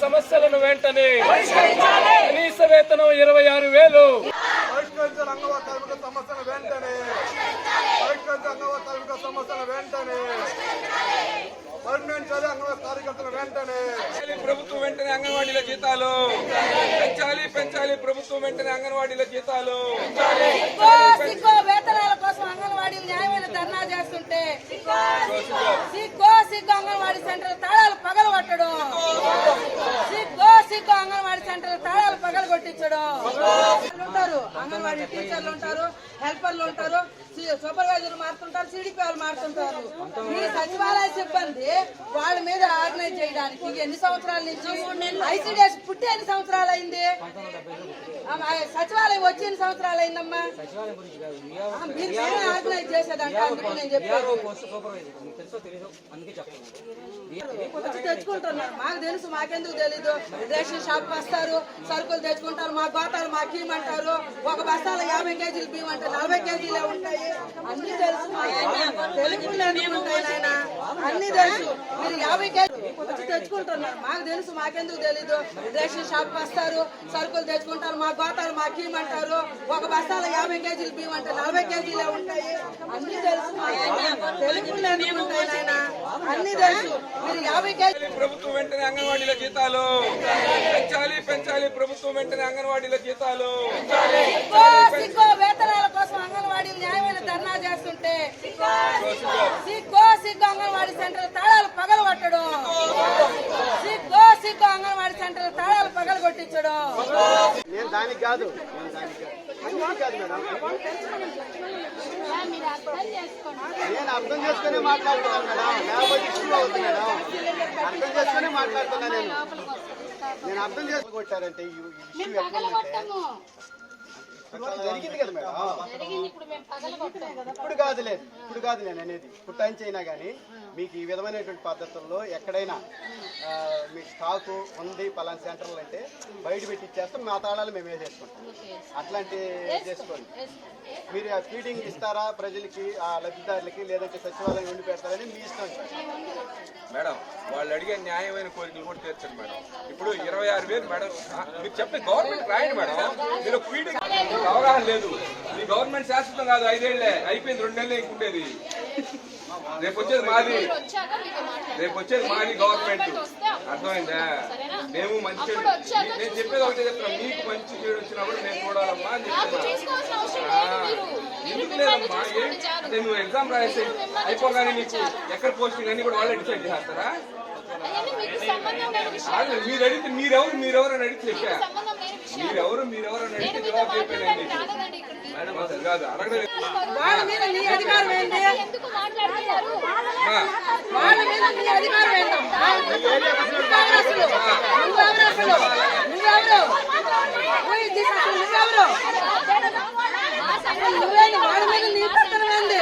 సమస్యలను వెంటనే కనీస వేతనం 26,000 ప్రభుత్వం వెంటనే అంగన్వాడీల జీతాలు పెంచాలి ప్రభుత్వం వెంటనే అంగన్వాడీల జీతాలు వేతనాల కోసం అంగన్వాడీలు న్యాయమైన ధర్నా చేస్తుంటే సిగ్గు అంగన్వాడీ సెంటర్ తాళాలు పగలు కొట్టడం సిగ్గు అంగన్వాడీ సెంటర్ తాళాలు పగలు కొట్టించడం ఉంటారు. అంగన్వాడీ టీచర్లు ఉంటారు, హెల్పర్లు ఉంటారు, సూపర్వైజర్ మారుతుంటారు, సిడిపి వాళ్ళు మారుతుంటారు. ఈ సచివాలయ సిబ్బంది వాళ్ళ మీద ఆర్గనైజ్ చేయడానికి ఎన్ని సంవత్సరాల నుంచి ఐసీడీఎస్ పుట్టి ఎన్ని సంవత్సరాలు అయింది, సచివాలయం వచ్చి ఎన్ని సంవత్సరాలు అయిందమ్మా? మీరు ఆర్గనైజ్ చేసేదంటే అందుకు నేను చెప్పాను తెచ్చుకుంటున్నారు. మాకు తెలుసు, మాకెందుకు తెలీదు? రేషన్ షాప్ వస్తారు, సరుకులు తెచ్చుకుంటారు, మా గోతాలు మాకు ఇవ్వమంటారు. ఒక బస్తాలో 50 కేజీలు బియ్యం అంటే 40 కేజీలే ఉంటాయి. అన్ని తెలుసు, తెలుగుంటాయి నాయన, అన్ని తెలుసు. మీరు 50 కేజీలు తెచ్చుకుంటున్నారు. మాకు తెలుసు, మాకెందుకు తెలీదు? రేషన్ షాప్ వస్తారు, సరుకులు తెచ్చుకుంటారు, మా గోతాలు మాకు ఇవ్వమంటారు. ఒక బస్తాలో 50 కేజీలు బియ్యం అంటే 40 కేజీలే ఉంటాయి. అన్ని తెలుసు, తెలుగుంటాయి నాయన, అన్ని తెలుసు. మీరు 50 కేజీలు ప్రభుత్వం వెంటనే అంగన్వాడీల జీతాలు పెంచాలి ప్రభుత్వం వెంటనే అంగన్వాడీల జీతాలు వేతనాల కోసం అంగన్వాడీలు న్యాయమైన ధర్నా చేస్తుంటే సిగ్గు అంగన్వాడీ సెంటర్ తాళాలు పగలు కొట్టడం సిగ్గు అంగన్వాడీ సెంటర్ తాళాలు పగలు కొట్టించడం. నేను దానికి కాదు నేను అర్థం చేసుకునే మాట్లాడుతున్నాను మేడం. లేకపోతే ఇష్యూ అవుతుంది మేడం. అర్థం చేసుకునే మాట్లాడుతున్నా నేను అర్థం చేసి కొట్టారంటే జరిగింది కదా మేడం. ఇప్పుడు కాదు నేను అనేది. ఇప్పుడు టైం చేయనా కానీ మీకు ఈ విధమైనటువంటి పద్ధతుల్లో ఎక్కడైనా మీకు స్టాకు ఉంది పలానా సెంటర్లు అంటే బయట పెట్టి ఇచ్చేస్తాం, మా తాళాలు మేము వేసేసుకుంటాం. అట్లాంటి చేసుకోండి. మీరు ఫీడింగ్ ఇస్తారా ప్రజలకి, ఆ లబ్ధిదారులకి, లేదంటే సచివాలయం ఉండి పెడతారని మీ ఇష్టం మేడం. వాళ్ళు అడిగే న్యాయమైన కోరికలు కూడా తీర్చండి మేడం. ఇప్పుడు 26,000 మేడం మీరు చెప్పే గవర్నమెంట్ రాయండి మేడం. మీరు ఫీడింగ్ అవగాహన లేదు. మీ గవర్నమెంట్ శాశ్వతం కాదు, 5 ఏళ్లే అయిపోయింది, 2 నెలలే ఇంకుంటేది. రేపు వచ్చేది మాది గవర్నమెంట్. అర్థమైందా? మేము మంచి నేను చెప్పేది ఒకటే చెప్తాను, మీకు మంచి చెడు వచ్చినప్పుడు నేను చూడాలమ్మా అని చెప్తున్నా. ఎందుకు లేదమ్మా? అంటే నువ్వు ఎగ్జామ్ రాసేసి అయిపోగానే నీకు ఎక్కడ పోస్టింగ్ అన్ని కూడా వాళ్ళే డిసైడ్ చేస్తారా? మీరు అడిగితే మీరెవరు అని అడిగితే చెప్పా. మీరెవరు అని అడిగితే జవాబు చెప్పానండి మేడం. అసలు కాదు అడగలేదు. వాళ్ళ మీద నీ అధికారం ఏంటి? వాళ్ళ మీద నీ అధికారం ఏంటమ్మా? నువ్వేంటి? వాళ్ళ మీద నీ పెత్తనం ఏంది?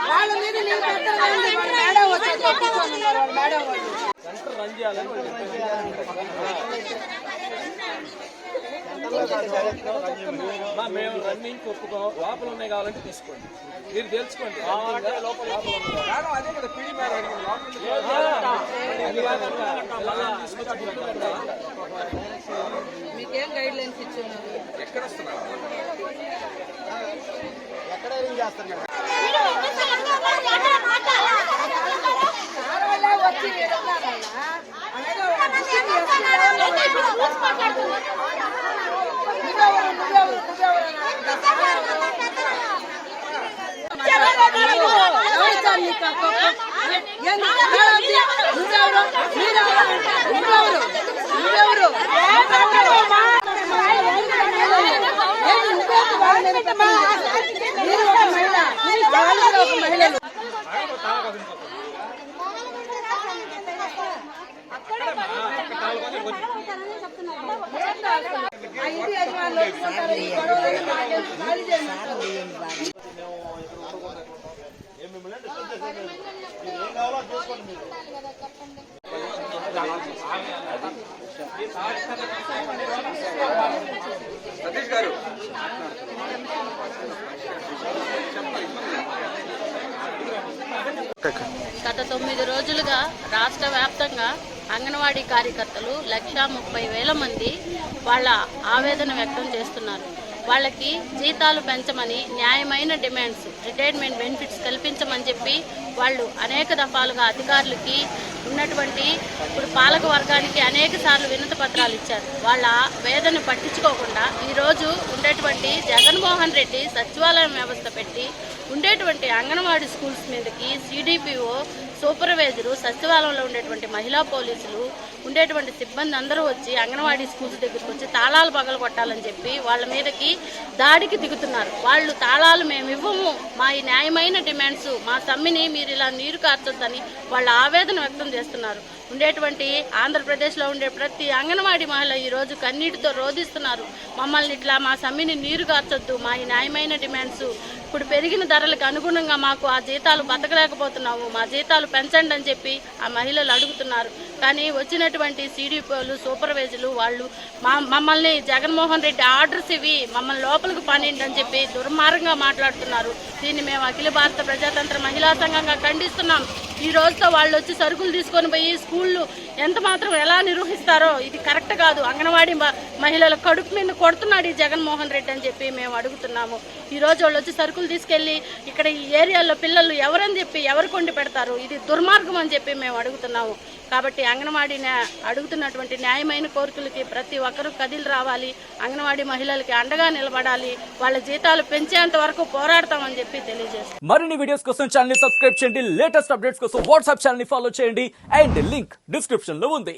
వాళ్ళ మీద నీ పెత్తనం ఏంది? వాళ్ళ మేడం వచ్చి తప్పించుకున్నారు. వాళ్ళ మేడం వాళ్ళు మేము రన్నింగ్ ఒప్పుకో, లోపల ఉన్నాయి కావాలంటే తీసుకోండి, మీరు తెలుసుకోండి. మీకేం గైడ్ లైన్స్ ఇచ్చున్నారు? ఎక్కడ వస్తున్నారు? ఎక్కడ చేస్తారు వచ్చి మహిళలు ఇంటి యజమానులు ఒప్పుకుంటారు. ఈ గొడవలను ఖాళీ చేయమంటారు. సతీష్ గారు గత 9 రోజులుగా రాష్ట్ర వ్యాప్తంగా అంగన్వాడీ కార్యకర్తలు 1,30,000 మంది వాళ్ళ ఆవేదన వ్యక్తం చేస్తున్నారు. వాళ్ళకి జీతాలు పెంచమని, న్యాయమైన డిమాండ్స్, రిటైర్మెంట్ బెనిఫిట్స్ కల్పించమని చెప్పి వాళ్ళు అనేక దఫాలుగా అధికారులకి ఉన్నటువంటి ఇప్పుడు పాలక వర్గానికి అనేక సార్లు వినతి పత్రాలు ఇచ్చారు. వాళ్ళ వేదన పట్టించుకోకుండా ఈరోజు ఉండేటువంటి జగన్మోహన్ రెడ్డి సచివాలయం వ్యవస్థ పెట్టి ఉండేటువంటి అంగన్వాడీ స్కూల్స్ మీదకి సిడిపిఓ, సూపర్వైజరు, సచివాలయంలో ఉండేటువంటి మహిళా పోలీసులు ఉండేటువంటి సిబ్బంది అందరూ వచ్చి అంగన్వాడీ స్కూల్స్ దగ్గరికి వచ్చి తాళాలు పగలు కొట్టాలని చెప్పి వాళ్ళ మీదకి దాడికి దిగుతున్నారు. వాళ్ళు తాళాలు మేము ఇవ్వము, మా ఈ న్యాయమైన డిమాండ్స్, మా సమ్మెని మీరు ఇలా నీరు కార్చొద్దని వాళ్ళ ఆవేదన వ్యక్తం చేస్తున్నారు. ఉండేటువంటి ఆంధ్రప్రదేశ్లో ఉండే ప్రతి అంగన్వాడీ మహిళ ఈరోజు కన్నీటితో రోధిస్తున్నారు. మమ్మల్ని ఇట్లా మా సమ్మెని నీరు కార్చొద్దు, మా ఈ న్యాయమైన డిమాండ్స్, ఇప్పుడు పెరిగిన ధరలకు అనుగుణంగా మాకు ఆ జీతాలు బతకలేకపోతున్నాము, మా జీతాలు పెంచండి అని చెప్పి ఆ మహిళలు అడుగుతున్నారు. కానీ వచ్చినటువంటి సిడిపిఓలు, సూపర్వైజర్లు వాళ్ళు మమ్మల్ని జగన్మోహన్ రెడ్డి ఆర్డర్స్ ఇవి మమ్మల్ని లోపలికి పనిండి అని చెప్పి దుర్మార్గంగా మాట్లాడుతున్నారు. దీన్ని మేము అఖిల భారత ప్రజాతంత్ర మహిళా సంఘంగా ఖండిస్తున్నాం. ఈ రోజుతో వాళ్ళు వచ్చి సరుకులు తీసుకొని పోయి స్కూళ్ళు ఎంత మాత్రం ఎలా నిర్వహిస్తారో ఇది కరెక్ట్ కాదు. అంగన్వాడీ మహిళల కడుపు మీద కొడుతున్నాడు ఈ జగన్మోహన్ రెడ్డి అని చెప్పి మేము అడుగుతున్నాము. ఈ రోజు వాళ్ళు వచ్చి సరుకులు తీసుకెళ్లి ఇక్కడ ఈ ఏరియాలో పిల్లలు ఎవరని చెప్పి ఎవరు కొండి పెడతారు, ఇది దుర్మార్గం అని చెప్పి మేము అడుగుతున్నాము. కాబట్టి అంగన్వాడీ అడుగుతున్నటువంటి న్యాయమైన కోరికలకి ప్రతి ఒక్కరూ కదిలి రావాలి, అంగన్వాడీ మహిళలకి అండగా నిలబడాలి, వాళ్ళ జీతాలు పెంచేంత వరకు పోరాడతామని చెప్పి తెలియజేస్తాం. మరిన్ని వీడియోస్ కోసం ఛానల్ ని సబ్స్క్రైబ్ చేయండి, లేటెస్ట్ అప్డేట్స్ కోసం వాట్సాప్ ఛానల్ ని ఫాలో చేయండి అండ్ లింక్ డిస్క్రిప్షన్ లో ఉంది.